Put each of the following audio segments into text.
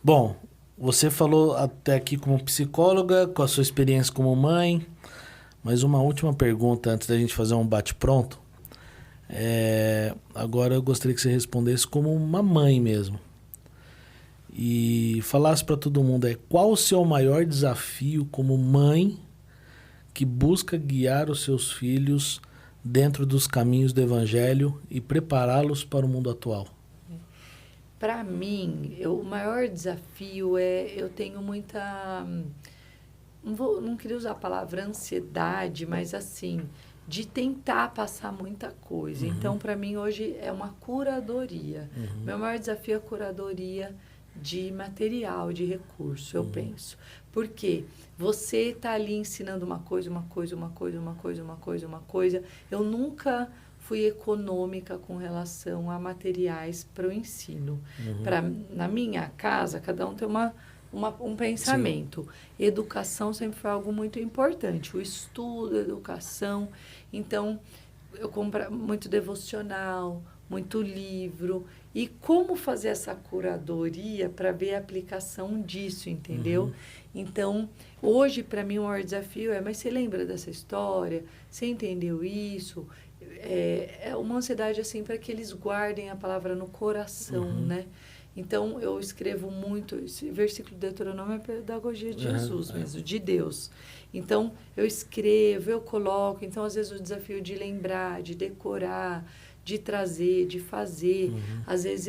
Bom, você falou até aqui como psicóloga, com a sua experiência como mãe, mas uma última pergunta antes da gente fazer um bate-pronto. Agora eu gostaria que você respondesse como uma mãe mesmo. E falasse para todo mundo qual o seu maior desafio como mãe que busca guiar os seus filhos dentro dos caminhos do Evangelho e prepará-los para o mundo atual? Para mim, o maior desafio eu tenho muita, não queria usar a palavra ansiedade, mas assim, de tentar passar muita coisa. Então, para mim, hoje é uma curadoria. Meu maior desafio é a curadoria de material, de recurso, eu penso. Porque você está ali ensinando uma coisa. Eu nunca fui econômica com relação a materiais para o ensino. Na minha casa, cada um tem um pensamento. Sim. Educação sempre foi algo muito importante. O estudo, a educação. Então, eu compro muito devocional, muito livro. E como fazer essa curadoria para ver a aplicação disso, entendeu? Então, hoje, para mim, o maior desafio mas você lembra dessa história? Você entendeu isso? É uma ansiedade, assim, para que eles guardem a palavra no coração, né? Então, eu escrevo muito, esse versículo de Deuteronômio é pedagogia de Jesus mesmo, de Deus. Então, eu escrevo, eu coloco. Então, às vezes, o desafio de lembrar, de decorar, de trazer, de fazer. Às vezes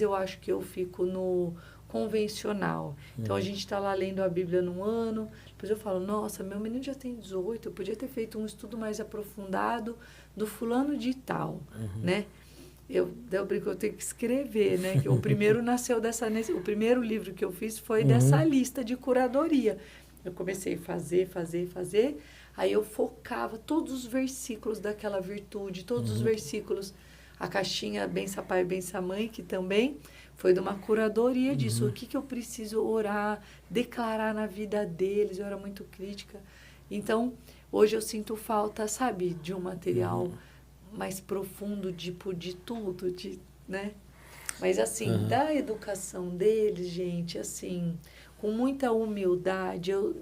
eu acho que eu fico no convencional. Então, a gente está lá lendo a Bíblia num ano, depois eu falo, nossa, meu menino já tem 18, eu podia ter feito um estudo mais aprofundado do fulano de tal, né? Eu brinco, eu tenho que escrever, né? Que o primeiro nasceu o primeiro livro que eu fiz foi dessa lista de curadoria. Eu comecei a fazer, aí eu focava todos os versículos daquela virtude, todos os versículos, a caixinha Bença Pai, Bença Mãe, que também foi de uma curadoria disso. O que eu preciso orar, declarar na vida deles, eu era muito crítica. Então, hoje eu sinto falta, sabe, de um material mais profundo, tipo, de tudo, né? Mas, assim, da educação deles, gente, assim, com muita humildade, eu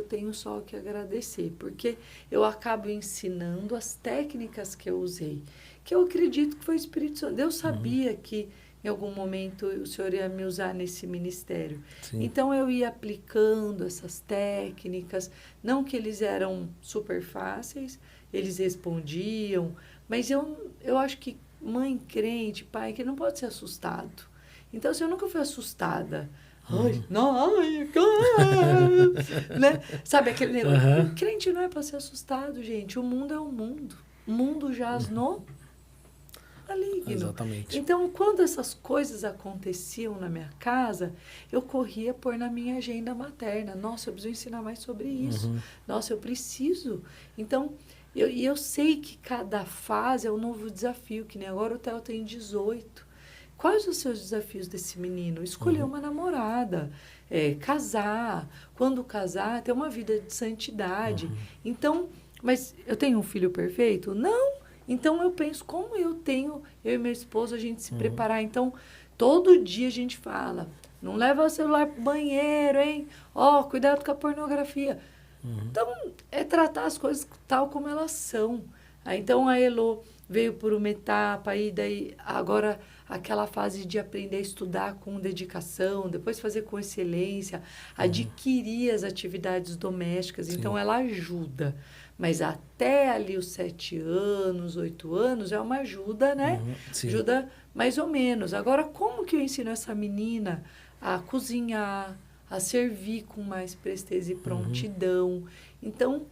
tenho só o que agradecer, porque eu acabo ensinando as técnicas que eu usei, que eu acredito que foi o Espírito Santo. Deus sabia que em algum momento o Senhor ia me usar nesse ministério. Sim. Então, eu ia aplicando essas técnicas, não que eles eram super fáceis, eles respondiam, mas eu acho que mãe crente, pai, que não pode ser assustado. Então, se eu nunca fui assustada, né? Sabe aquele negócio? Crente não é para ser assustado, gente. O mundo é o mundo. O mundo jaz no maligno. Exatamente. Então, quando essas coisas aconteciam na minha casa, eu corria pôr na minha agenda materna. Nossa, eu preciso ensinar mais sobre isso. Nossa, eu preciso. Então, eu sei que cada fase é um novo desafio, que nem agora o Theo tem 18. Quais os seus desafios desse menino? Escolher uma namorada, casar. Quando casar, ter uma vida de santidade. Então, mas eu tenho um filho perfeito? Não. Então, eu penso, como eu e meu esposo, a gente se preparar. Então, todo dia a gente fala, não leva o celular pro banheiro, hein? Cuidado com a pornografia. Então, é tratar as coisas tal como elas são. Então, a Elo veio por uma etapa, e daí agora aquela fase de aprender a estudar com dedicação, depois fazer com excelência, adquirir as atividades domésticas. Sim. Então, ela ajuda. Mas até ali os 7 anos, 8 anos, é uma ajuda, né? Ajuda mais ou menos. Agora, como que eu ensino essa menina a cozinhar, a servir com mais presteza e prontidão? Então,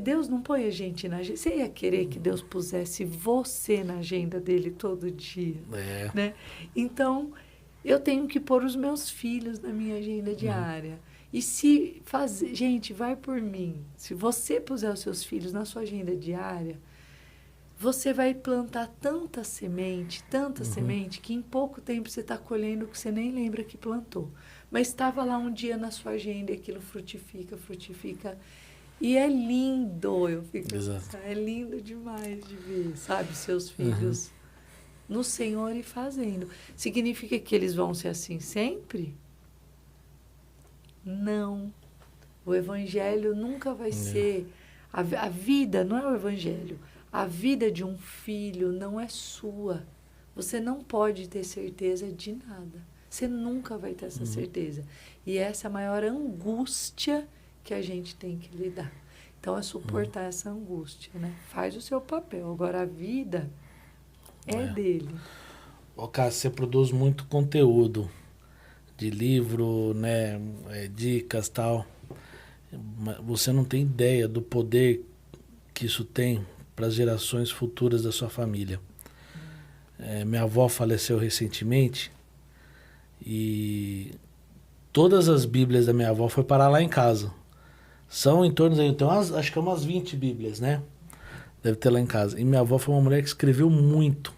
Deus não põe a gente na agenda. Você ia querer que Deus pusesse você na agenda dele todo dia? Né? Então, eu tenho que pôr os meus filhos na minha agenda diária. E se fazer... Gente, vai por mim. Se você puser os seus filhos na sua agenda diária, você vai plantar tanta semente, que em pouco tempo você está colhendo o que você nem lembra que plantou. Mas estava lá um dia na sua agenda e aquilo frutifica. E é lindo, é lindo demais de ver, sabe, seus filhos no Senhor e fazendo. Significa que eles vão ser assim sempre? Não. O Evangelho nunca vai ser... A vida não é o Evangelho. A vida de um filho não é sua. Você não pode ter certeza de nada. Você nunca vai ter essa certeza. E essa é a maior angústia que a gente tem que lidar. Então, é suportar essa angústia, né? Faz o seu papel. Agora, a vida é dele. Ô, Cássio, você produz muito conteúdo de livro, né? Dicas e tal. Você não tem ideia do poder que isso tem para as gerações futuras da sua família. Minha avó faleceu recentemente e todas as Bíblias da minha avó foi parar lá em casa. São em torno de, então, acho que umas 20 Bíblias, né? Deve ter lá em casa. E minha avó foi uma mulher que escreveu muito.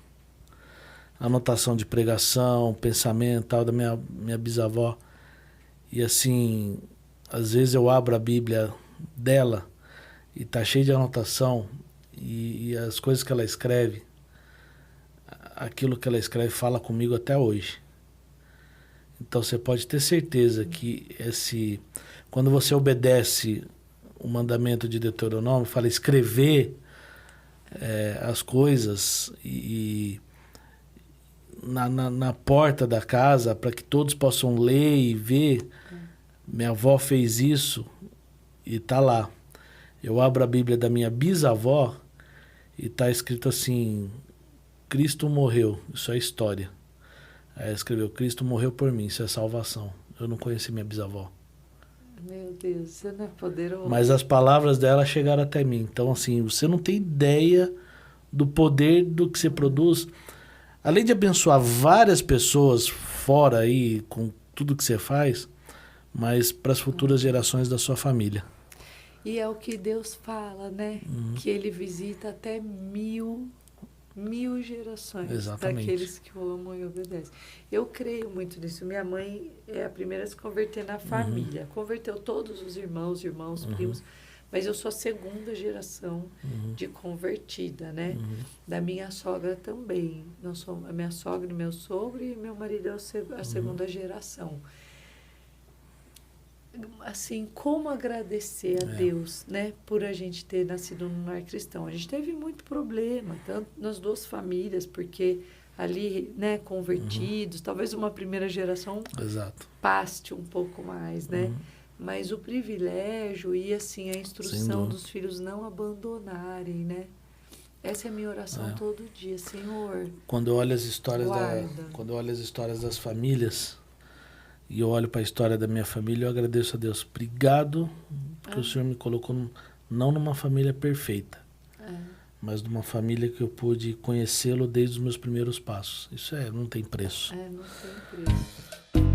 Anotação de pregação, pensamento, tal, da minha bisavó. E assim, às vezes eu abro a Bíblia dela e tá cheio de anotação e as coisas que ela escreve, aquilo que ela escreve fala comigo até hoje. Então você pode ter certeza que quando você obedece o mandamento de Deuteronômio, fala escrever as coisas e na porta da casa para que todos possam ler e ver. Minha avó fez isso e tá lá. Eu abro a Bíblia da minha bisavó e tá escrito assim: Cristo morreu, isso é história. Aí ela escreveu: Cristo morreu por mim, isso é salvação. Eu não conheci minha bisavó. Meu Deus, você não é poderoso. Mas as palavras dela chegaram até mim. Então, assim, você não tem ideia do poder do que você produz. Além de abençoar várias pessoas fora aí, com tudo que você faz, mas para as futuras gerações da sua família. E é o que Deus fala, né? Que Ele visita até mil gerações. Exatamente. Daqueles que o amam e obedecem. Eu creio muito nisso. Minha mãe é a primeira a se converter na família. Converteu todos os irmãos, primos, mas eu sou a segunda geração de convertida, né? Da minha sogra também. A minha sogra e meu sogro, e meu marido é a segunda geração. Assim, como agradecer a Deus, né, por a gente ter nascido num lar cristão. A gente teve muito problema, tanto nas duas famílias, porque ali, né, convertidos, talvez uma primeira geração paste um pouco mais, né? Mas o privilégio e, assim, a instrução dos filhos não abandonarem, né? Essa é a minha oração todo dia, Senhor. Quando eu olho as histórias das famílias, e eu olho para a história da minha família, eu agradeço a Deus. Obrigado, porque o Senhor me colocou não numa família perfeita, mas numa família que eu pude conhecê-lo desde os meus primeiros passos. Isso não tem preço. Não tem preço.